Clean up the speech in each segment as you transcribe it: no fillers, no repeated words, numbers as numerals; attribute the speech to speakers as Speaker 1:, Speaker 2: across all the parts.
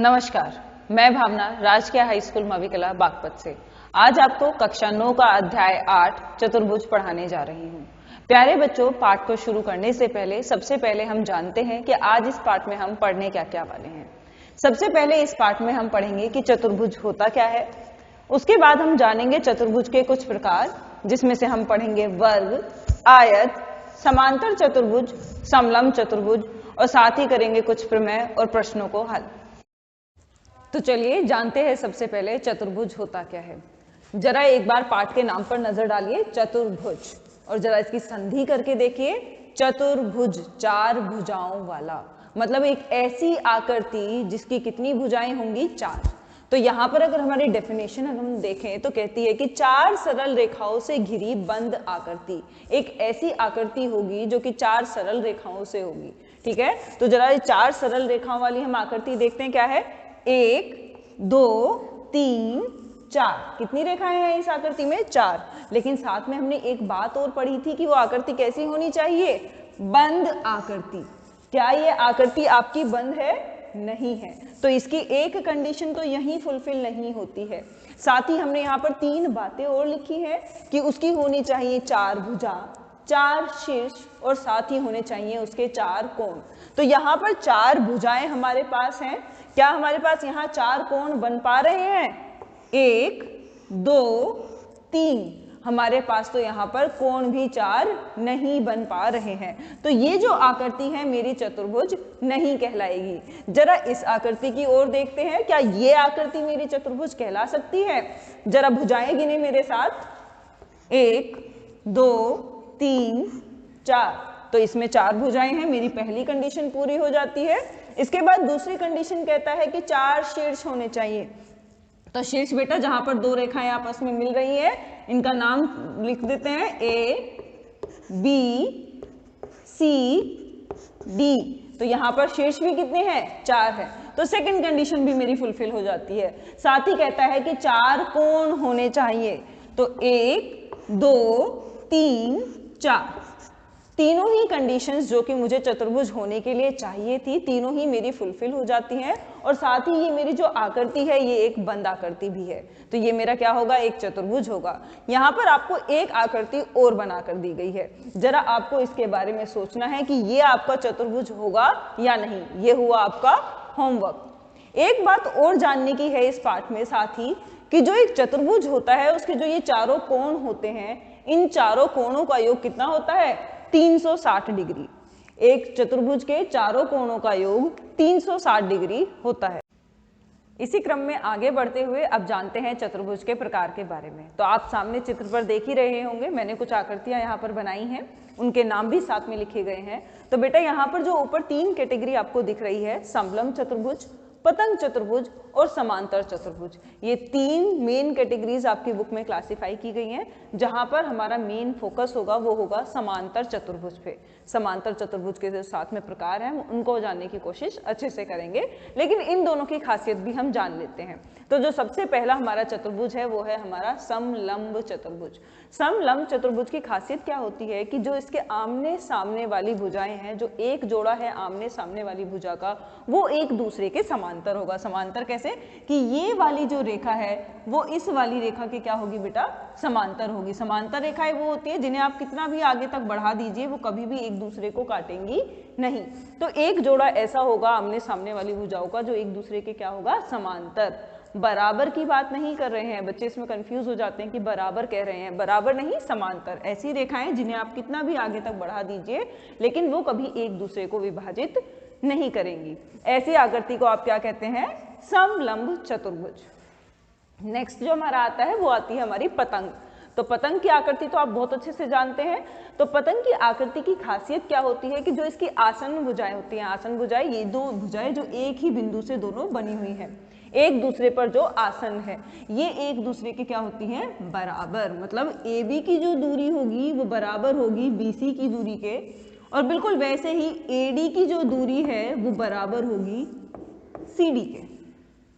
Speaker 1: नमस्कार, मैं भावना राजकीय हाई स्कूल मविकला बागपत से आज आपको कक्षा 9 का अध्याय 8 चतुर्भुज पढ़ाने जा रही हूँ। प्यारे बच्चों, पाठ को शुरू करने से पहले सबसे पहले हम जानते हैं कि आज इस पाठ में हम पढ़ने क्या क्या वाले हैं। सबसे पहले इस पाठ में हम पढ़ेंगे कि चतुर्भुज होता क्या है। उसके बाद हम जानेंगे चतुर्भुज के कुछ प्रकार, जिसमें से हम पढ़ेंगे वर्ग, आयत, समांतर चतुर्भुज, समलंब चतुर्भुज और साथ ही करेंगे कुछ प्रमेय और प्रश्नों को हल। तो चलिए जानते हैं सबसे पहले चतुर्भुज होता क्या है। जरा एक बार पाठ के नाम पर नजर डालिए, चतुर्भुज, और जरा इसकी संधि करके देखिए, चतुर्भुज, चार भुजाओं वाला, मतलब एक ऐसी आकृति जिसकी कितनी भुजाएं होंगी, चार। तो यहाँ पर अगर हमारी डेफिनेशन हम देखें तो कहती है कि चार सरल रेखाओं से घिरी बंद आकृति, एक ऐसी आकृति होगी जो कि चार सरल रेखाओं से होगी। ठीक है, तो जरा ये चार सरल रेखाओं वाली हम आकृति देखते हैं क्या है। 1, 2, 3, 4, कितनी रेखाएं हैं इस आकृति में, 4। लेकिन साथ में हमने एक बात और पढ़ी थी कि वो आकृति कैसी होनी चाहिए, बंद आकृति। क्या ये आकृति आपकी बंद है? नहीं है। तो इसकी एक कंडीशन तो यही फुलफिल नहीं होती है। साथ ही हमने यहाँ पर 3 बातें और लिखी है कि उसकी होनी चाहिए 4 भुजा, 4 शीर्ष और साथ ही होने चाहिए उसके 4 कोण। तो यहाँ पर 4 भुजाएं हमारे पास हैं। क्या हमारे पास यहाँ 4 कोण बन पा रहे हैं? 1, 2, 3। हमारे पास तो यहाँ पर कोण भी 4 नहीं बन पा रहे हैं। तो ये जो आकृति है मेरी चतुर्भुज नहीं कहलाएगी। जरा इस आकृति की ओर देखते हैं, क्या ये आकृति मेरी चतुर्भुज कहला सकती है? जरा भुजाएं गिने मेरे साथ, 1, 2, 3, 4। तो इसमें 4 भुजाएं हैं, मेरी पहली कंडीशन पूरी हो जाती है। इसके बाद दूसरी कंडीशन कहता है कि 4 शीर्ष होने चाहिए। तो शीर्ष बेटा, जहां पर 2 रेखाएं आपस में मिल रही है, इनका नाम लिख देते हैं, A, B, C, D। तो यहाँ पर शीर्ष भी कितने हैं? 4 है। तो सेकंड कंडीशन भी मेरी फुलफिल हो जाती है। साथ ही कहता है कि 4 कोण होने चाहिए। तो 1, 2, 3, 4, तीनों ही कंडीशंस जो कि मुझे चतुर्भुज होने के लिए चाहिए थी, तीनों ही मेरी फुलफिल हो जाती हैं। और साथ ही ये मेरी जो आकृति है ये एक बंद आकृति भी है। तो ये मेरा क्या होगा, एक चतुर्भुज होगा। यहाँ पर आपको एक आकृति और बनाकर दी गई है। जरा आपको इसके बारे में सोचना है कि ये आपका चतुर्भुज होगा या नहीं। ये हुआ आपका होमवर्क। एक बात और जानने की है इस पाठ में साथ ही, कि जो एक चतुर्भुज होता है उसके जो ये चारों कोण होते हैं, इन चारों कोणों का योग कितना होता है? 360 डिग्री। एक चतुर्भुज के चारों कोणों का योग 360 डिग्री होता है। इसी क्रम में आगे बढ़ते हुए अब जानते हैं चतुर्भुज के प्रकार के बारे में। तो आप सामने चित्र पर देख ही रहे होंगे, मैंने कुछ आकृतियां यहाँ पर बनाई हैं, उनके नाम भी साथ में लिखे गए हैं। तो बेटा यहाँ पर जो ऊपर 3 कैटेगरी आपको दिख रही है, समलंब चतुर्भुज, पतंग चतुर्भुज और समांतर चतुर्भुज, ये 3 मेन कैटेगरीज आपकी बुक में क्लासिफाई की गई हैं। जहां पर हमारा मेन फोकस होगा वो होगा समांतर चतुर्भुज पे। समांतर चतुर्भुज के जो साथ में प्रकार हैं उनको जानने की कोशिश अच्छे से करेंगे, लेकिन इन दोनों की खासियत भी हम जान लेते हैं। तो जो सबसे पहला हमारा चतुर्भुज है वो है हमारा समलंब चतुर्भुज। समलंब चतुर्भुज की खासियत क्या होती है कि जो इसके आमने सामने वाली भुजाएं हैं, जो एक जोड़ा है आमने सामने वाली भुजा का, वो एक दूसरे के समांतर होगा। समांतर कैसे कि ये वाली जो रेखा है वो इस वाली रेखा के क्या होगी बेटा, समांतर होगी। समांतर रेखाएं वो होती है जिन्हें आप कितना भी आगे तक बढ़ा दीजिए वो कभी भी एक दूसरे को काटेंगी नहीं। तो एक जोड़ा ऐसा होगा आमने सामने वाली भुजाओं का जो एक दूसरे के क्या होगा, समांतर। बराबर की बात नहीं कर रहे हैं बच्चे, इसमें कंफ्यूज हो जाते हैं कि बराबर कह रहे हैं, बराबर नहीं, समांतर। ऐसी रेखाएं जिन्हें आप कितना भी आगे तक बढ़ा दीजिए लेकिन वो कभी एक दूसरे को विभाजित नहीं करेंगी। ऐसी आकृति को आप क्या कहते हैं, समलंब चतुर्भुज। नेक्स्ट जो हमारा आता है वो आती है हमारी पतंग। तो पतंग की आकृति तो आप बहुत अच्छे से जानते हैं। तो पतंग की आकृति की खासियत क्या होती है कि जो इसकी आसन भुजाएं होती हैं, आसन भुजाएं, ये 2 भुजाएं जो एक ही बिंदु से दोनों बनी हुई हैं, एक दूसरे पर जो आसन है, ये एक दूसरे की क्या होती हैं, बराबर। मतलब AB की जो दूरी होगी वो बराबर होगी BC की दूरी के, और बिल्कुल वैसे ही AD की जो दूरी है वो बराबर होगी CD के।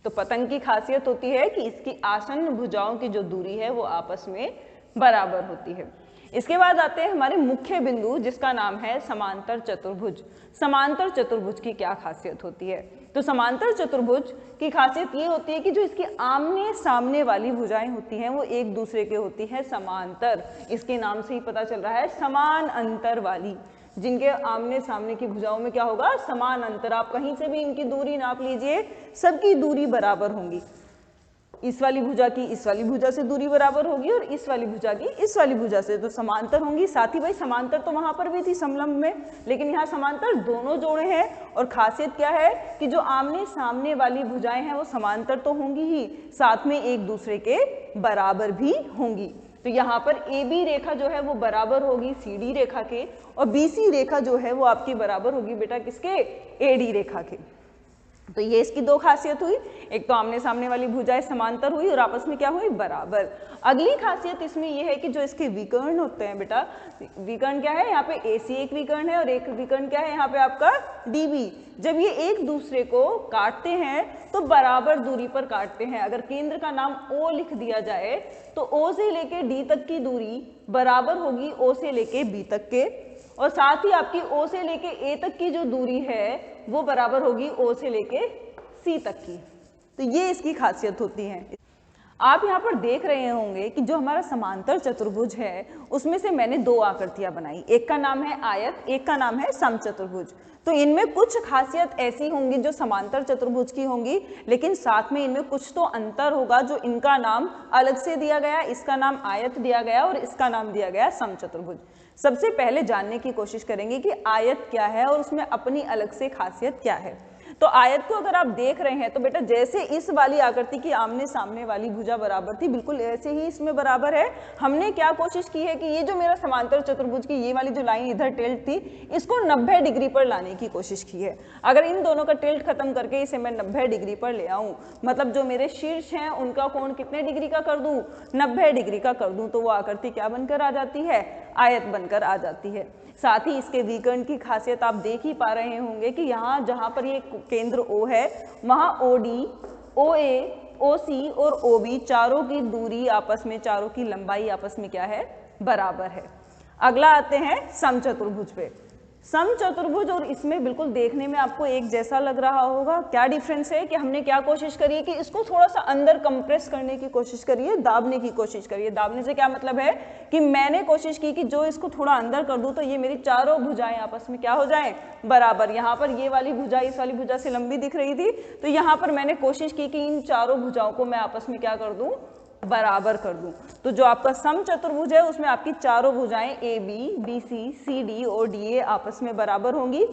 Speaker 1: तो पतंग की खासियत होती है कि इसकी आसन्न भुजाओं की जो दूरी है वो आपस में बराबर होती है। इसके बाद आते हैं हमारे मुख्य बिंदु जिसका नाम है समांतर चतुर्भुज। समांतर चतुर्भुज की क्या खासियत होती है? तो समांतर चतुर्भुज की खासियत ये होती है कि जो इसकी आमने सामने वाली भुजाएं होती हैं वो एक दूसरे के होती है समांतर। इसके नाम से ही पता चल रहा है समान अंतर वाली। जिनके आमने सामने की भुजाओं में क्या होगा? समान अंतर। आप कहीं से भी इनकी दूरी नाप लीजिए, सबकी दूरी बराबर होंगी। इस वाली भुजा की इस वाली भुजा से दूरी बराबर होगी और इस वाली भुजा की इस वाली भुजा से, तो समांतर होंगी। साथ ही भाई समांतर तो वहां पर भी थी समलंब में, लेकिन यहाँ समांतर दोनों जोड़े हैं। और खासियत क्या है कि जो आमने सामने वाली भुजाएं हैं वो समांतर तो होंगी ही, साथ में एक दूसरे के बराबर भी होंगी। तो यहाँ पर ए बी रेखा जो है वो बराबर होगी सी डी रेखा के, और बी सी रेखा जो है वो आपकी बराबर होगी बेटा किसके? ए डी रेखा के। तो ये इसकी दो खासियत हुई, एक तो आमने सामने वाली भुजाएं समांतर हुई और आपस में क्या हुई? बराबर। अगली खासियत इसमें ये है कि जो इसके विकर्ण होते हैं बेटा, विकर्ण क्या है? यहाँ पे AC एक विकर्ण है और एक विकर्ण क्या है यहाँ पे आपका DB। जब ये एक दूसरे को काटते हैं तो बराबर दूरी पर काटते हैं। अगर केंद्र का नाम O लिख दिया जाए तो O से लेके D तक की दूरी बराबर होगी O से लेके B तक के, और साथ ही आपकी O से लेके A तक की जो दूरी है वो बराबर होगी O से लेके C तक की। तो ये इसकी खासियत होती है। आप यहाँ पर देख रहे होंगे कि जो हमारा समांतर चतुर्भुज है उसमें से मैंने दो आकृतियां बनाई, एक का नाम है आयत, एक का नाम है समचतुर्भुज। तो इनमें कुछ खासियत ऐसी होंगी जो समांतर चतुर्भुज की होंगी, लेकिन साथ में इनमें कुछ तो अंतर होगा जो इनका नाम अलग से दिया गया, इसका नाम आयत दिया गया और इसका नाम दिया गया समचतुर्भुज। सबसे पहले जानने की कोशिश करेंगे कि आयत क्या है और उसमें अपनी अलग से खासियत क्या है। तो आयत को अगर आप देख रहे हैं तो बेटा जैसे इस वाली आकृति की आमने सामने वाली भुजा बराबर थी, बिल्कुल ऐसे ही इसमें बराबर है। हमने क्या कोशिश की है कि ये जो मेरा समांतर चतुर्भुज की ये वाली जो लाइन इधर टिल्ट थी, इसको 90 डिग्री पर लाने की कोशिश की है। अगर इन दोनों का टिल्ट खत्म करके इसे मैं 90 डिग्री पर ले आऊं, मतलब जो मेरे शीर्ष हैं उनका कोण कितने डिग्री का कर दूं? 90 डिग्री का कर दूं, तो वो आकृति क्या बनकर आ जाती है? आयत बनकर आ जाती है। साथ ही इसके विकर्ण की खासियत आप देख ही पा रहे होंगे कि यहाँ जहाँ पर ये केंद्र O है वहाँ OD, OA, OC और OB चारों की दूरी आपस में, चारों की लंबाई आपस में क्या है? बराबर है। अगला आते हैं समचतुर्भुज पे। समचतुर्भुज और इसमें बिल्कुल देखने में आपको एक जैसा लग रहा होगा। क्या डिफरेंस है कि हमने क्या कोशिश करी है कि इसको थोड़ा सा अंदर कंप्रेस करने की कोशिश करी है, दाबने की कोशिश करी है। दाबने से क्या मतलब है कि मैंने कोशिश की कि जो इसको थोड़ा अंदर कर दूं तो ये मेरी चारों भुजाएं आपस में क्या हो जाएं? बराबर। यहाँ पर ये वाली भुजा इस वाली भुजा से लंबी दिख रही थी, तो यहाँ पर मैंने कोशिश की कि इन चारों भुजाओं को मैं आपस में क्या कर दूं? बराबर कर दूं। तो जो आपका समचतुर्भुज है उसमें आपकी चारों भुजाएं AB, BC, CD और DA आपस में बराबर होंगी।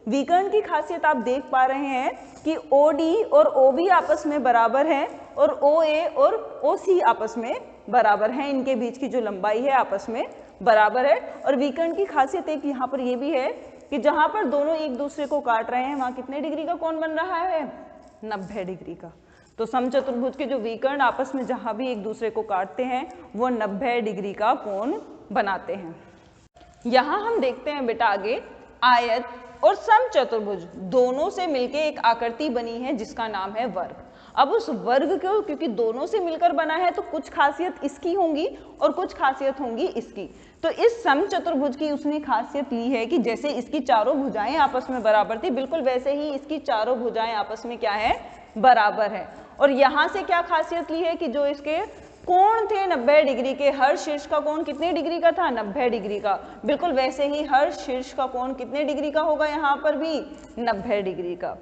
Speaker 1: विकर्ण की खासियत आप देख पा रहे हैं कि OD और OB आपस में बराबर हैं और OA और OC आपस में बराबर हैं। इनके बीच की जो लंबाई है आपस में बराबर है। और विकर्ण की खासियत एक यहाँ पर ये भी है कि जहां पर दोनों एक दूसरे को काट रहे हैं वहां कितने डिग्री का कोण बन रहा है? 90 डिग्री का। तो समचतुर्भुज के जो विकर्ण आपस में जहां भी एक दूसरे को काटते हैं वो 90 डिग्री का कोण बनाते हैं। यहां हम देखते हैं बेटा आगे आयत और समचतुर्भुज दोनों से मिलके एक आकृति बनी है जिसका नाम है वर्ग। अब उस वर्ग को क्योंकि दोनों से मिलकर बना है तो कुछ खासियत इसकी होंगी और कुछ खासियत होंगी इसकी। तो इस समचतुर्भुज की उसने खासियत ली है कि जैसे इसकी चारों भुजाएं आपस में बराबर थी, बिल्कुल वैसे ही इसकी चारों भुजाएं आपस में क्या है? बराबर है। और यहां से क्या खासियत ली है कि जो इसके कोण थे 90 डिग्री के, हर शीर्ष का कोण कितने डिग्री का था? 90 डिग्री का। बिल्कुल वैसे ही हर शीर्ष का कोण कितने डिग्री का होगा? यहाँ पर भी 90 डिग्री का।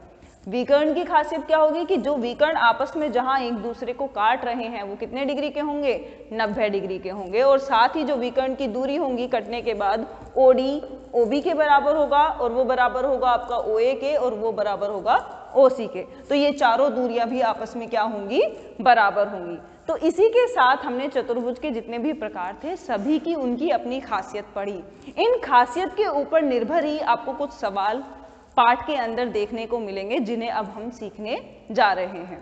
Speaker 1: विकर्ण की खासियत क्या होगी कि जो विकर्ण आपस में जहां एक दूसरे को काट रहे हैं वो कितने डिग्री के होंगे? 90 डिग्री के होंगे। और साथ ही जो विकर्ण की दूरी होंगी कटने के बाद OD OB के बराबर होगा और वो बराबर होगा आपका OA के और वो बराबर होगा OC के। तो ये चारों दूरियां भी आपस में क्या होंगी? बराबर होंगी। तो इसी के साथ हमने चतुर्भुज के जितने भी प्रकार थे सभी की उनकी अपनी खासियत पढ़ी। इन खासियत के ऊपर निर्भर ही आपको कुछ सवाल पाठ के अंदर देखने को मिलेंगे जिन्हें अब हम सीखने जा रहे हैं।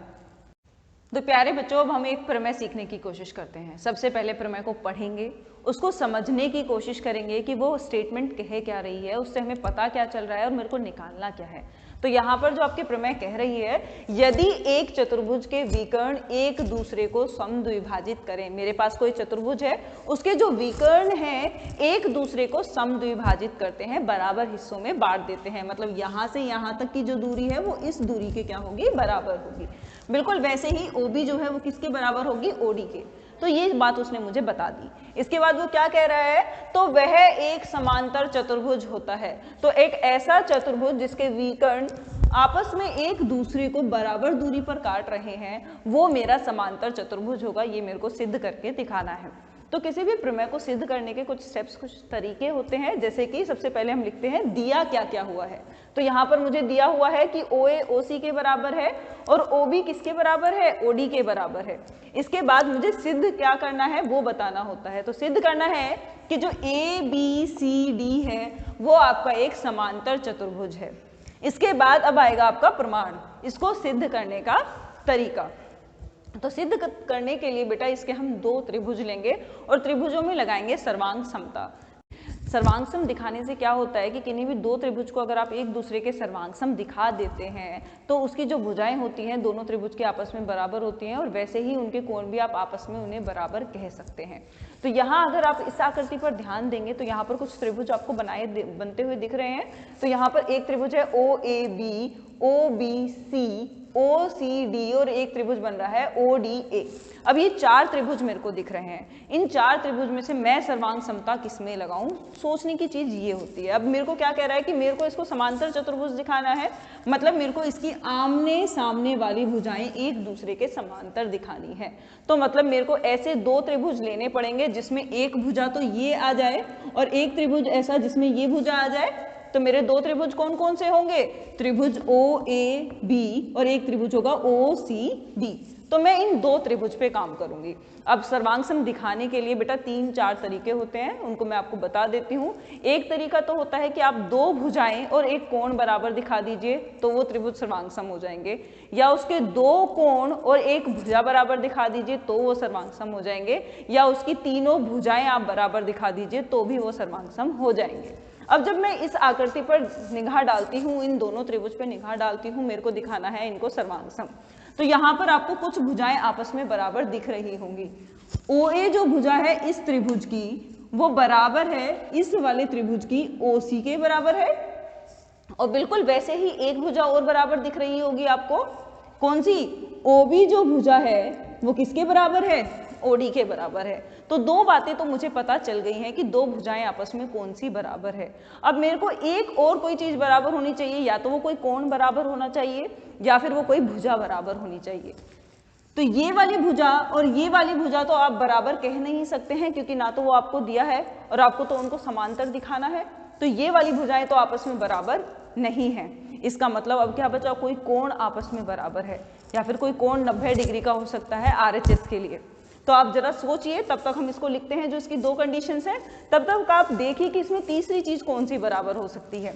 Speaker 1: तो प्यारे बच्चों, अब हम एक प्रमेय सीखने की कोशिश करते हैं। सबसे पहले प्रमेय को पढ़ेंगे, उसको समझने की कोशिश करेंगे कि वो स्टेटमेंट कह क्या रही है, उससे हमें पता क्या चल रहा है और मेरे को निकालना क्या है। तो यहाँ पर जो आपकी प्रमेय कह रही है, यदि एक चतुर्भुज के विकर्ण एक दूसरे को समद्विभाजित करें, मेरे पास कोई चतुर्भुज है, उसके जो विकर्ण हैं एक दूसरे को समद्विभाजित करते हैं, बराबर हिस्सों में बांट देते हैं, मतलब यहाँ से यहाँ तक की जो दूरी है वो इस दूरी के क्या होगी, बराबर होगी। बिल्कुल वैसे ही OB जो है वो किसके बराबर होगी, OD के। तो ये बात उसने मुझे बता दी। इसके बाद वो क्या कह रहा है, तो वह एक समांतर चतुर्भुज होता है। तो एक ऐसा चतुर्भुज जिसके विकर्ण आपस में एक दूसरे को बराबर दूरी पर काट रहे हैं, वो मेरा समांतर चतुर्भुज होगा। ये मेरे को सिद्ध करके दिखाना है। तो किसी भी प्रमेय को सिद्ध करने के कुछ स्टेप्स, कुछ तरीके होते हैं, जैसे कि सबसे पहले हम लिखते हैं दिया क्या क्या हुआ है। तो यहाँ पर मुझे दिया हुआ है कि OA OC के बराबर है और OB किसके बराबर है, OD के बराबर है। इसके बाद मुझे सिद्ध क्या करना है वो बताना होता है। तो सिद्ध करना है कि जो ABCD है वो आपका एक समांतर चतुर्भुज है। इसके बाद अब आएगा आपका प्रमाण, इसको सिद्ध करने का तरीका। तो सिद्ध करने के लिए बेटा इसके हम 2 त्रिभुज लेंगे और त्रिभुजों में लगाएंगे सर्वांग समता। सर्वांग सम दिखाने से क्या होता है कि किन्हीं भी 2 त्रिभुज को अगर आप एक दूसरे के सर्वांग सम दिखा देते हैं तो उसकी जो भुजाएं होती हैं दोनों त्रिभुज के आपस में बराबर होती हैं और वैसे ही उनके कोण भी आप आपस में उन्हें बराबर कह सकते हैं। तो यहाँ अगर आप इस आकृति पर ध्यान देंगे तो यहाँ पर कुछ त्रिभुज आपको बनते हुए दिख रहे हैं। तो यहाँ पर एक त्रिभुज है OAB, OBC, OCD और एक त्रिभुज बन रहा है ODA। अब ये 4 त्रिभुज मेरे को दिख रहे हैं। इन 4 त्रिभुज में से मैं सर्वांग समता किसमें लगाऊं, सोचने की चीज ये होती है। अब मेरे को क्या कह रहा है कि मेरे को इसको समांतर चतुर्भुज दिखाना है, मतलब मेरे को इसकी आमने सामने वाली भुजाएं एक दूसरे के समांतर दिखानी है। तो मतलब मेरे को ऐसे 2 त्रिभुज लेने पड़ेंगे जिसमें एक भुजा तो ये आ जाए और एक त्रिभुज ऐसा जिसमें ये भुजा आ जाए। तो मेरे 2 त्रिभुज कौन कौन से होंगे, त्रिभुज OAB और एक त्रिभुज होगा OCD। तो मैं इन 2 त्रिभुज पे काम करूंगी। अब सर्वांग सम दिखाने के लिए बेटा 3-4 तरीके होते हैं, उनको मैं आपको बता देती हूँ। एक तरीका तो होता है कि आप 2 भुजाएं और एक कोण बराबर दिखा दीजिए तो वो त्रिभुज सर्वांग सम हो जाएंगे, या उसके 2 कोण और एक भुजा बराबर दिखा दीजिए तो वो सर्वांग सम हो जाएंगे, या उसकी तीनों भुजाएं आप बराबर दिखा दीजिए तो भी वो सर्वांग सम हो जाएंगे। अब जब मैं इस आकृति पर निगाह डालती हूँ, इन दोनों त्रिभुज पर निगाह डालती हूँ, मेरे को दिखाना है इनको सर्वांग सम। तो यहाँ पर आपको कुछ भुजाएं आपस में बराबर दिख रही होंगी। OA जो भुजा है इस त्रिभुज की वो बराबर है इस वाले त्रिभुज की OC के बराबर है, और बिल्कुल वैसे ही एक भुजा और बराबर दिख रही होगी आपको, कौन सी, OB जो भुजा है वो किसके बराबर है, OD के बराबर है। तो 2 बातें तो मुझे पता चल गई हैं कि 2 भुजाएं आपस में कौन सी बराबर है। अब मेरे को एक और कोई चीज बराबर होनी चाहिए, या तो वो कोई कोण बराबर होना चाहिए या फिर वो कोई भुजा बराबर होनी चाहिए। तो ये वाली भुजा और ये वाली भुजा तो आप बराबर कह नहीं सकते हैं, क्योंकि ना तो वो आपको दिया है और आपको तो उनको समांतर दिखाना है। तो ये वाली भुजाएं तो आपस में बराबर नहीं है। इसका मतलब अब क्या बचा, कोई कोण आपस में बराबर है, या फिर कोई कोण 90 डिग्री का हो सकता है RHS के लिए। तो आप जरा सोचिए, तब तक हम इसको लिखते हैं जो इसकी 2 कंडीशंस हैं, तब तक आप देखिए कि इसमें तीसरी चीज कौन सी बराबर हो सकती है।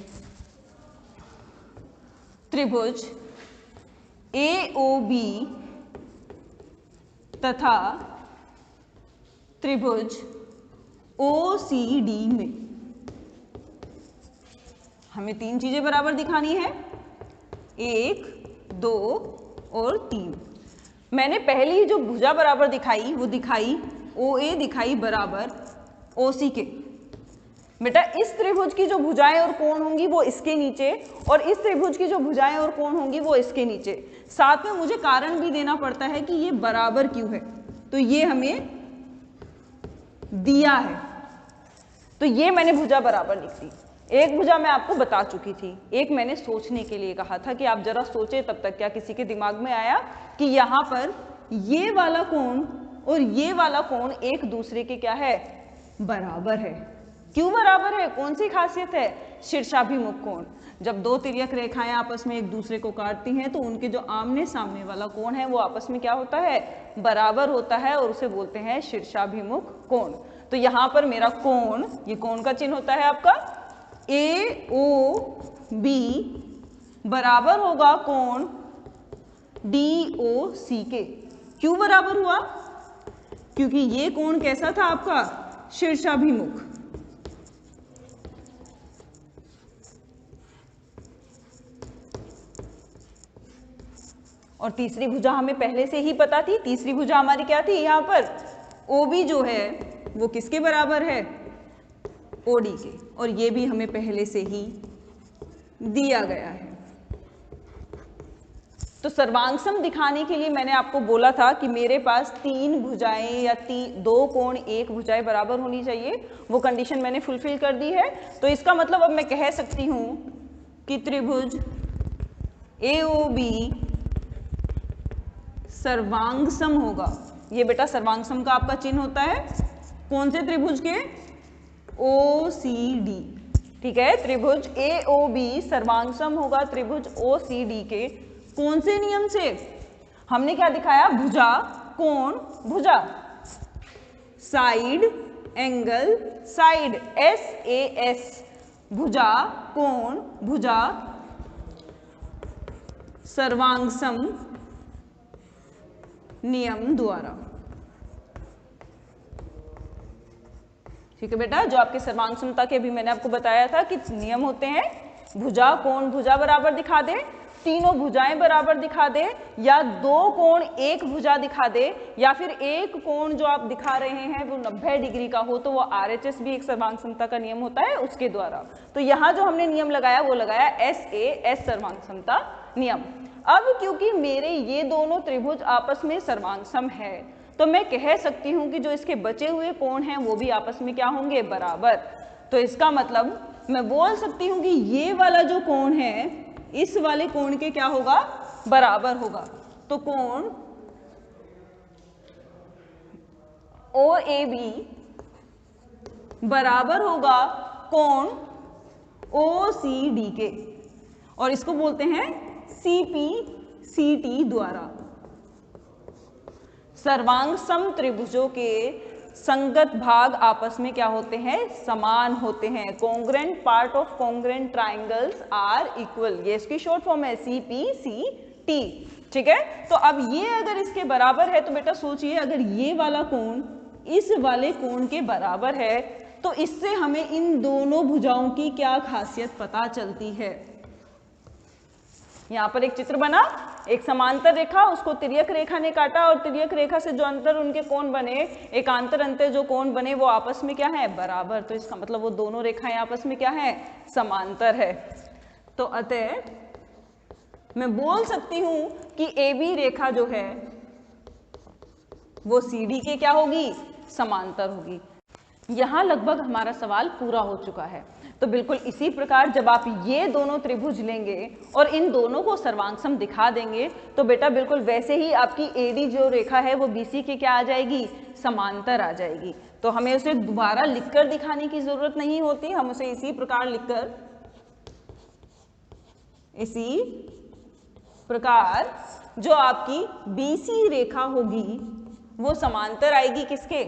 Speaker 1: त्रिभुज AOB तथा त्रिभुज OCD में हमें 3 चीजें बराबर दिखानी है, 1, 2 और 3। मैंने पहली जो भुजा बराबर दिखाई वो दिखाई OA दिखाई बराबर OC के। बेटा इस त्रिभुज की जो भुजाएं और कोण होंगी वो इसके नीचे, और इस त्रिभुज की जो भुजाएं और कोण होंगी वो इसके नीचे। साथ में मुझे कारण भी देना पड़ता है कि ये बराबर क्यों है, तो ये हमें दिया है, तो ये मैंने भुजा बराबर लिख दी। एक भुजा मैं आपको बता चुकी थी, एक मैंने सोचने के लिए कहा था कि आप जरा सोचे। तब तक क्या किसी के दिमाग में आया कि यहाँ पर ये वाला कोण और ये वाला कोण एक दूसरे के क्या है, बराबर है। क्यों बराबर है, कौन सी खासियत है, शीर्षाभिमुख कोण। जब 2 तिर्यक रेखाएं आपस में एक दूसरे को काटती हैं तो उनके जो आमने सामने वाला कोण है वो आपस में क्या होता है, बराबर होता है, और उसे बोलते हैं शीर्षाभिमुख कोण। तो यहाँ पर मेरा कोण, ये कोण का चिन्ह होता है आपका AOB बराबर होगा कोण DOC के। क्यों बराबर हुआ, क्योंकि ये कोण कैसा था आपका, शीर्षाभिमुख। और तीसरी भुजा हमें पहले से ही पता थी, तीसरी भुजा हमारी क्या थी, यहाँ पर OB जो है वो किसके बराबर है, OD के, और ये भी हमें पहले से ही दिया गया है। तो सर्वांगसम दिखाने के लिए मैंने आपको बोला था कि मेरे पास 3 भुजाएं या 2 कोण 1 भुजाएं बराबर होनी चाहिए, वो कंडीशन मैंने फुलफिल कर दी है। तो इसका मतलब अब मैं कह सकती हूं कि त्रिभुज AOB सर्वांगसम होगा। ये बेटा सर्वांगसम का आपका चिन्ह होता है कौन से त्रिभुज के, OCD, ठीक है। त्रिभुज AOB सर्वांगसम होगा त्रिभुज OCD के कौन से नियम से, हमने क्या दिखाया, भुजा कोण भुजा, साइड एंगल साइड, SAS, भुजा कोण भुजा सर्वांगसम नियम द्वारा। ठीक है बेटा, जो आपके सर्वांग समता के भी मैंने आपको बताया था कि नियम होते हैं, भुजा कोण भुजा बराबर दिखा दे, तीनों भुजाएं बराबर दिखा दे, या 2 कोण 1 भुजा दिखा दे, या फिर एक कोण जो आप दिखा रहे हैं वो 90 डिग्री का हो तो वो RHS भी एक सर्वांग समता का नियम होता है उसके द्वारा। तो यहाँ जो हमने नियम लगाया वो लगाया SAS सर्वांग समता नियम। अब क्योंकि मेरे ये दोनों त्रिभुज आपस में सर्वांगसम है तो मैं कह सकती हूँ कि जो इसके बचे हुए कोण हैं वो भी आपस में क्या होंगे, बराबर। तो इसका मतलब मैं बोल सकती हूँ कि ये वाला जो कोण है इस वाले कोण के क्या होगा, बराबर होगा। तो कोण OAB बराबर होगा कोण OCD के, और इसको बोलते हैं CPCT द्वारा। सर्वांग सम त्रिभुजों के संगत भाग आपस में क्या होते हैं, समान होते हैं। Congruent part of congruent triangles are equal, ये इसकी शॉर्ट फॉर्म है CPCT, ठीक है। तो अब ये अगर इसके बराबर है तो बेटा सोचिए, अगर ये वाला कोण इस वाले कोण के बराबर है तो इससे हमें इन दोनों भुजाओं की क्या खासियत पता चलती है। यहाँ पर एक चित्र बना, एक समांतर रेखा, उसको तिर्यक रेखा ने काटा और तिर्यक रेखा से जो अंतर उनके कोण बने, एकांतर अंतर जो कोण बने वो आपस में क्या है, बराबर। तो इसका मतलब वो दोनों रेखाएं आपस में क्या है, समांतर है। तो अतः मैं बोल सकती हूं कि AB रेखा जो है वो CD के क्या होगी, समांतर होगी। यहां लगभग हमारा सवाल पूरा हो चुका है। तो बिल्कुल इसी प्रकार जब आप ये दोनों त्रिभुज लेंगे और इन दोनों को सर्वांगसम दिखा देंगे तो बेटा बिल्कुल वैसे ही आपकी AD जो रेखा है वो BC के क्या आ जाएगी, समांतर आ जाएगी। तो हमें उसे दोबारा लिखकर दिखाने की जरूरत नहीं होती, हम उसे इसी प्रकार लिखकर, इसी प्रकार जो आपकी BC रेखा होगी वो समांतर आएगी किसके,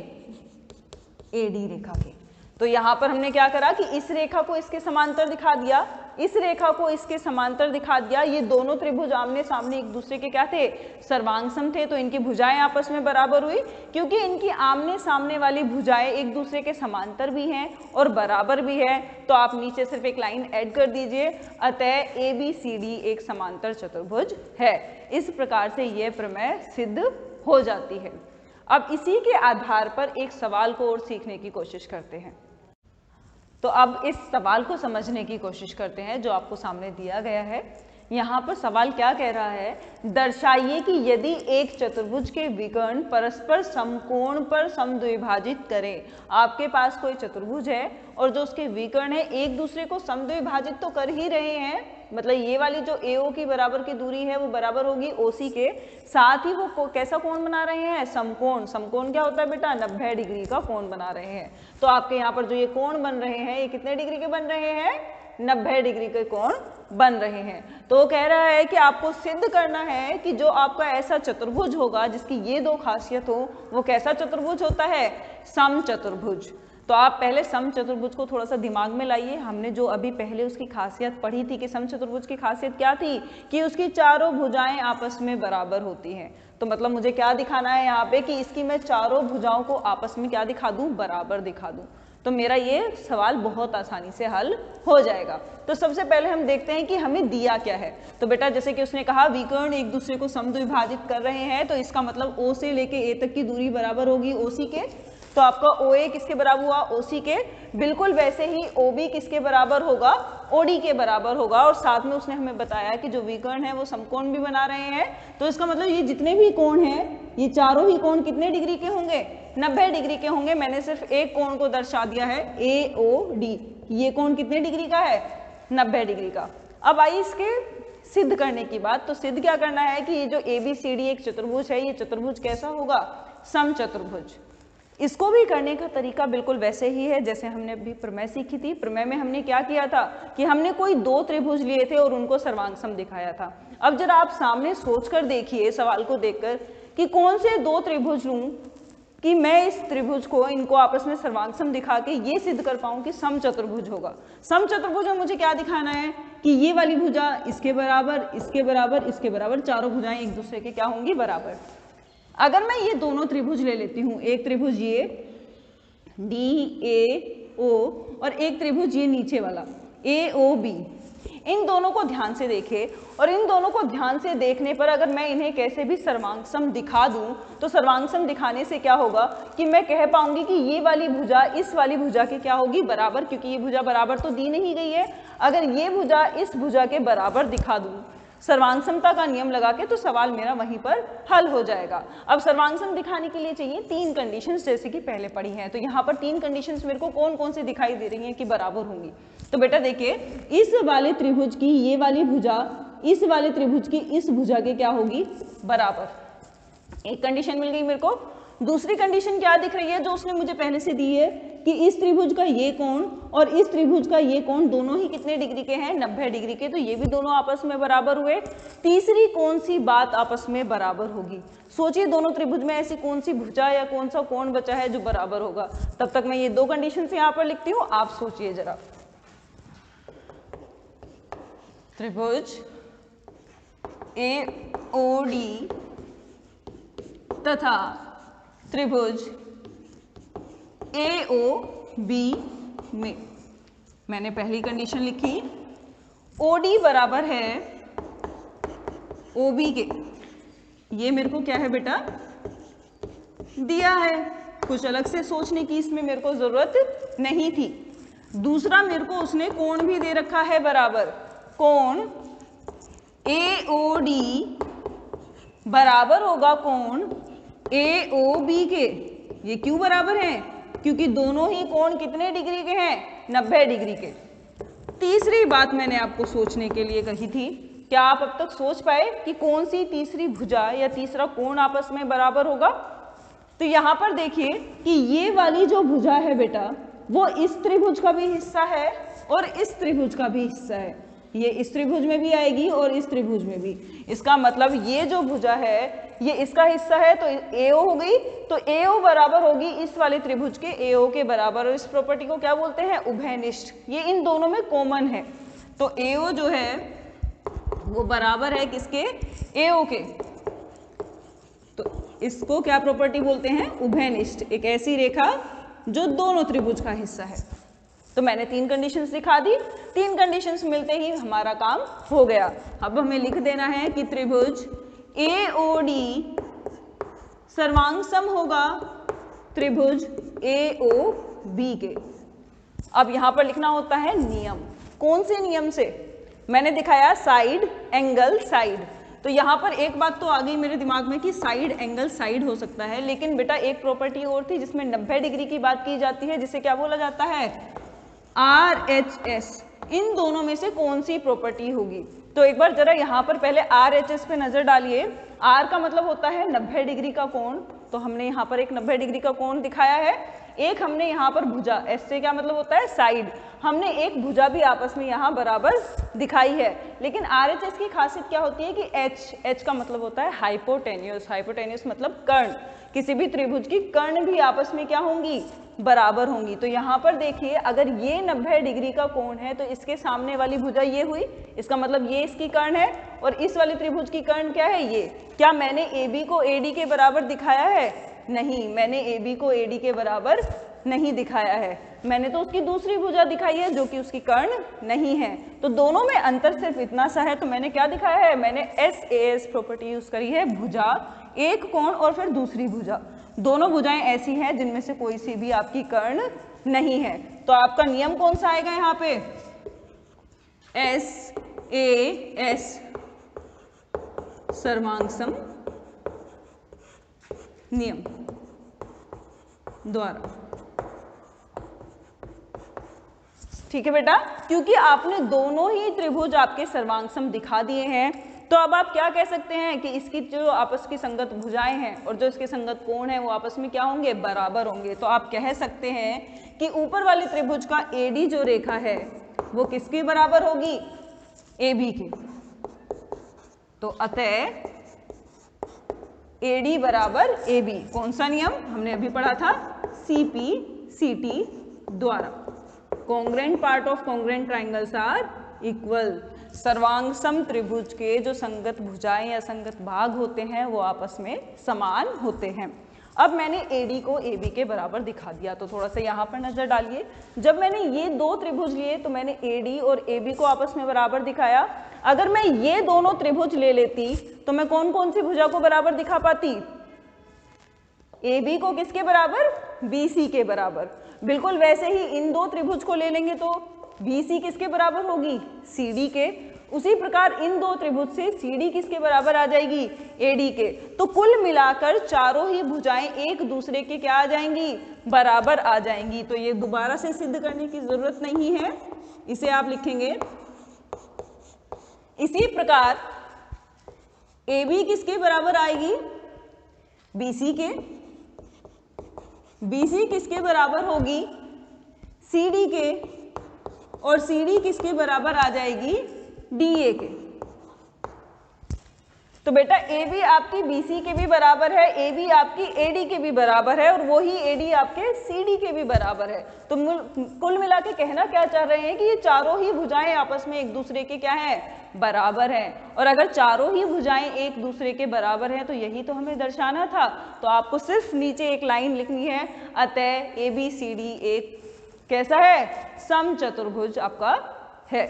Speaker 1: AD रेखा के। तो यहां पर हमने क्या करा कि इस रेखा को इसके समांतर दिखा दिया, इस रेखा को इसके समांतर दिखा दिया। ये दोनों त्रिभुज आमने सामने एक दूसरे के क्या थे, सर्वांगसम थे, तो इनकी भुजाएं आपस में बराबर हुई। क्योंकि इनकी आमने सामने वाली भुजाएं एक दूसरे के समांतर भी हैं और बराबर भी है, तो आप नीचे सिर्फ एक लाइन ऐड कर दीजिए, अतः ABCD एक समांतर चतुर्भुज है। इस प्रकार से यह प्रमेय सिद्ध हो जाती है। अब इसी के आधार पर एक सवाल को और सीखने की कोशिश करते हैं। तो अब इस सवाल को समझने की कोशिश करते हैं जो आपको सामने दिया गया है। यहाँ पर सवाल क्या कह रहा है, दर्शाइए कि यदि एक चतुर्भुज के विकर्ण परस्पर समकोण पर समद्विभाजित करें। आपके पास कोई चतुर्भुज है और जो उसके विकर्ण है एक दूसरे को समद्विभाजित तो कर ही रहे हैं, मतलब ये वाली जो AO की बराबर की दूरी है वो बराबर होगी OC के, साथ ही वो कैसा कोण बना रहे हैं, समकोण। समकोण क्या होता है बेटा, 90 डिग्री का कोण बना रहे हैं। तो आपके यहाँ पर जो ये कोण बन रहे हैं ये कितने डिग्री के बन रहे हैं, 90 डिग्री के कोण बन रहे हैं। तो वो कह रहा है कि आपको सिद्ध करना है कि जो आपका ऐसा चतुर्भुज होगा जिसकी ये दो खासियत हो, वो कैसा चतुर्भुज होता है, सम चतुर्भुज। तो आप पहले सम चतुर्भुज को थोड़ा सा दिमाग में लाइए। हमने जो अभी पहले उसकी खासियत पढ़ी थी कि सम चतुर्भुज की खासियत क्या थी, कि उसकी चारों भुजाएं आपस में बराबर होती हैं। तो मतलब मुझे क्या दिखाना है यहाँ पे कि इसकी मैं चारों भुजाओं को आपस में क्या दिखा दूं, बराबर दिखा दूं। तो मेरा ये सवाल बहुत आसानी से हल हो जाएगा। तो सबसे पहले हम देखते हैं कि हमें दिया क्या है। तो बेटा जैसे कि उसने कहा विकर्ण एक दूसरे को समद्विभाजित कर रहे हैं, तो इसका मतलब O से लेके A तक की दूरी बराबर होगी OC के। तो आपका OA किसके बराबर हुआ? OC के। बिल्कुल वैसे ही OB किसके बराबर होगा? OD के बराबर होगा। और साथ में उसने हमें बताया कि जो विकर्ण है वो समकोण भी बना रहे हैं, तो इसका मतलब ये जितने भी कोण हैं, ये चारों ही कोण कितने डिग्री के होंगे? 90 डिग्री के होंगे। मैंने सिर्फ एक कोण को दर्शा दिया है AOD। ये कोण कितने डिग्री का है? 90 डिग्री का। अब आई इसके सिद्ध करने की बात। तो सिद्ध क्या करना है कि ये जो ABCD एक चतुर्भुज है, ये चतुर्भुज कैसा होगा? समचतुर्भुज। इसको भी करने का तरीका बिल्कुल वैसे ही है जैसे हमने अभी प्रमेय सीखी थी। प्रमेय में हमने क्या किया था कि हमने कोई दो त्रिभुज लिए थे और उनको सर्वांग दिखाया था। अब जरा आप सामने सोचकर देखिए सवाल को देखकर कि कौन से दो त्रिभुज लूं कि मैं इस त्रिभुज को इनको आपस में सर्वांग दिखा के ये सिद्ध कर पाऊं कि समचतुर्भुज होगा। समचतुर्भुज में मुझे क्या दिखाना है कि ये वाली भुजा इसके बराबर, इसके बराबर, इसके बराबर, चारों भुजाएं एक दूसरे के क्या होंगी? बराबर। अगर मैं ये दोनों त्रिभुज ले लेती हूं, एक त्रिभुज ये DAO और एक त्रिभुज ये नीचे वाला AOB, इन दोनों को ध्यान से देखें और इन दोनों को ध्यान से देखने पर अगर मैं इन्हें कैसे भी सर्वांग दिखा दूं तो सर्वांग दिखाने से क्या होगा कि मैं कह पाऊंगी कि ये वाली भुजा इस वाली भुजा के क्या होगी? बराबर, क्योंकि ये भुजा बराबर तो दी नहीं गई है। अगर ये भुजा इस भुजा के बराबर दिखा दूं सर्वांग समता का नियम लगा के, तो सवाल मेरा वहीं पर हल हो जाएगा। अब सर्वांग सम दिखाने के लिए चाहिए तीन कंडीशंस जैसे कि पहले पढ़ी हैं। तो यहाँ पर तीन कंडीशंस मेरे को कौन कौन सी दिखाई दे रही हैं कि बराबर होंगी? तो बेटा देखिए, इस वाले त्रिभुज की ये वाली भुजा इस वाले त्रिभुज की इस भुजा के क्या होगी? बराबर। एक कंडीशन मिल गई मेरे को। दूसरी कंडीशन क्या दिख रही है जो उसने मुझे पहले से दी है कि इस त्रिभुज का ये कोण और इस त्रिभुज का ये कोण दोनों ही कितने डिग्री के हैं? 90 डिग्री के। तो ये भी दोनों आपस में बराबर हुए। तीसरी कौन सी बात आपस में बराबर होगी? सोचिए दोनों त्रिभुज में ऐसी कौन सी भुजा या कौन सा कोण बचा है जो बराबर होगा? तब तक मैं ये दो कंडीशन यहाँ पर लिखती हूँ, आप सोचिए जरा। त्रिभुज AOD तथा त्रिभुज AOB में मैंने पहली कंडीशन लिखी, OD बराबर है OB के। ये मेरे को क्या है बेटा? दिया है। कुछ अलग से सोचने की इसमें मेरे को जरूरत नहीं थी। दूसरा मेरे को उसने कोण भी दे रखा है बराबर। कोण AOD बराबर होगा कोण AOB के। ये क्यों बराबर है? क्योंकि दोनों ही कोण कितने डिग्री के हैं? 90 डिग्री के। तीसरी बात मैंने आपको सोचने के लिए कही थी, क्या आप अब तक सोच पाए कि कौन सी तीसरी भुजा या तीसरा कोण आपस में बराबर होगा? तो यहां पर देखिए कि ये वाली जो भुजा है बेटा वो इस त्रिभुज का भी हिस्सा है और इस त्रिभुज का भी हिस्सा है। ये इस त्रिभुज में भी आएगी और इस त्रिभुज में भी। इसका मतलब ये जो भुजा है ये इसका हिस्सा है, तो AO हो गई। तो AO बराबर होगी इस वाले त्रिभुज के AO के बराबर। और इस प्रॉपर्टी को क्या बोलते हैं? उभयनिष्ठ। ये इन दोनों में कॉमन है। तो AO जो है वो बराबर है किसके? AO के। तो इसको क्या प्रॉपर्टी बोलते हैं? उभयनिष्ठ। एक ऐसी रेखा जो दोनों त्रिभुज का हिस्सा है। तो मैंने तीन कंडीशंस दिखा दी। तीन कंडीशंस मिलते ही हमारा काम हो गया। अब हमें लिख देना है कि त्रिभुज AOD सर्वांग सम होगा त्रिभुज AOB के। अब यहां पर लिखना होता है नियम। कौन से नियम से? मैंने दिखाया साइड एंगल साइड। तो यहां पर एक बात तो आ गई मेरे दिमाग में कि साइड एंगल साइड हो सकता है, लेकिन बेटा एक प्रॉपर्टी और थी जिसमें 90 डिग्री की बात की जाती है, जिसे क्या बोला जाता है? RHS। इन दोनों में से कौन सी प्रॉपर्टी होगी? तो एक बार जरा यहाँ पर पहले RHS पे नजर डालिए। R का मतलब होता है 90 डिग्री का कोण। तो हमने यहाँ पर एक 90 डिग्री का कोण दिखाया है। एक हमने यहाँ पर भुजा, S से क्या मतलब होता है? साइड। हमने एक भुजा भी आपस में यहाँ बराबर दिखाई है। लेकिन RHS की खासियत क्या होती है कि H का मतलब होता है हाइपोटेन्यूस। हाइपोटेन्यूस मतलब कर्ण। किसी भी त्रिभुज की कर्ण भी आपस में क्या होंगी? बराबर होंगी। तो यहाँ पर देखिए, अगर ये 90 डिग्री का कोण है तो इसके सामने वाली भुजा ये हुई, इसका मतलब ये इसकी कर्ण है, और इस वाली त्रिभुज की कर्ण क्या है? ये। क्या मैंने AB को AD के बराबर दिखाया है? नहीं, मैंने AB को AD के बराबर नहीं दिखाया है। मैंने तो उसकी दूसरी भुजा दिखाई है जो कि उसकी कर्ण नहीं है। तो दोनों में अंतर सिर्फ इतना सा है, तो मैंने क्या दिखाया है, मैंने SAS प्रॉपर्टी यूज करी है, भुजा, एक कोण और फिर दूसरी भुजा। दोनों भुजाएं ऐसी हैं जिनमें से कोई सी भी आपकी कर्ण नहीं है। तो आपका नियम कौन सा आएगा यहाँ पे, SAS सर्वांगसम नियम द्वारा। ठीक है बेटा, क्योंकि आपने दोनों ही त्रिभुज आपके सर्वांगसम दिखा दिए हैं, तो अब आप क्या कह सकते हैं कि इसकी जो आपस की संगत भुजाएं हैं और जो इसके संगत कोण है वो आपस में क्या होंगे, बराबर होंगे। तो आप कह सकते हैं कि ऊपर वाले त्रिभुज का AD जो रेखा है वो किसके बराबर होगी, AB की। तो अतः AD बराबर AB, कौन सा नियम हमने अभी पढ़ा था, CP/CT द्वारा। Congruent part of congruent triangles are equal. सर्वांगसम त्रिभुज के जो संगत भुजाएं या संगत भाग होते हैं वो आपस में समान होते हैं। अब मैंने AD को AB के बराबर दिखा दिया, तो थोड़ा सा यहाँ पर नजर डालिए। जब मैंने ये दो त्रिभुज लिए तो मैंने AD और AB को आपस में बराबर दिखाया। अगर मैं ये दोनों त्रिभुज ले लेती तो मैं कौन कौन सी भुजा को बराबर दिखा पाती, AB को किसके बराबर, BC के बराबर। बिल्कुल वैसे ही इन दो त्रिभुज को ले लेंगे तो BC किसके बराबर होगी, CD के। उसी प्रकार इन दो त्रिभुज से CD किसके बराबर आ जाएगी, AD के। तो कुल मिलाकर चारों ही भुजाएं एक दूसरे के क्या आ जाएंगी, बराबर आ जाएंगी। तो ये दोबारा से सिद्ध करने की जरूरत नहीं है, इसे आप लिखेंगे। इसी प्रकार AB किसके बराबर आएगी, BC के। BC किसके बराबर होगी, CD के। और CD किसके बराबर आ जाएगी, DA के। तो बेटा AB आपकी BC के भी बराबर है, AB आपकी AD के भी बराबर है, और वही AD आपके CD के भी बराबर है। तो कुल मिला के कहना क्या चाह रहे हैं कि ये चारों ही भुजाएं आपस में एक दूसरे के क्या है, बराबर हैं। और अगर चारों ही भुजाएं एक दूसरे के बराबर हैं तो यही तो हमें दर्शाना था। तो आपको सिर्फ नीचे एक लाइन लिखनी है, अतः ABCD एक कैसा है, समचतुर्भुज आपका है।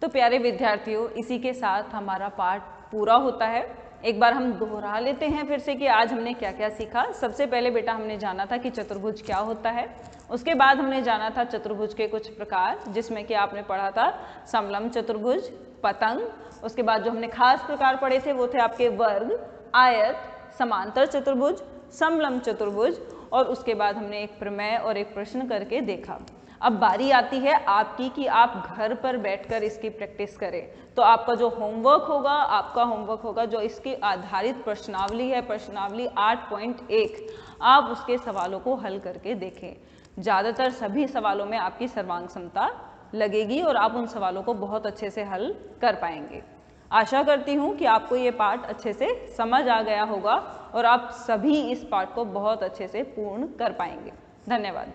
Speaker 1: तो प्यारे विद्यार्थियों, इसी के साथ हमारा पाठ पूरा होता है। एक बार हम दोहरा लेते हैं फिर से कि आज हमने क्या क्या सीखा। सबसे पहले बेटा हमने जाना था कि चतुर्भुज क्या होता है। उसके बाद हमने जाना था चतुर्भुज के कुछ प्रकार, जिसमें कि आपने पढ़ा था समलंब चतुर्भुज, पतंग। उसके बाद जो हमने खास प्रकार पढ़े थे वो थे आपके वर्ग, आयत, समांतर चतुर्भुज, समलंब चतुर्भुज। और उसके बाद हमने एक प्रमेय और एक प्रश्न करके देखा। अब बारी आती है आपकी कि आप घर पर बैठकर इसकी प्रैक्टिस करें। तो आपका जो होमवर्क होगा जो इसकी आधारित प्रश्नावली है, प्रश्नावली 8.1, आप उसके सवालों को हल करके देखें। ज़्यादातर सभी सवालों में आपकी सर्वांग क्षमता लगेगी और आप उन सवालों को बहुत अच्छे से हल कर पाएंगे। आशा करती हूँ कि आपको ये पाठ अच्छे से समझ आ गया होगा और आप सभी इस पाठ को बहुत अच्छे से पूर्ण कर पाएंगे। धन्यवाद।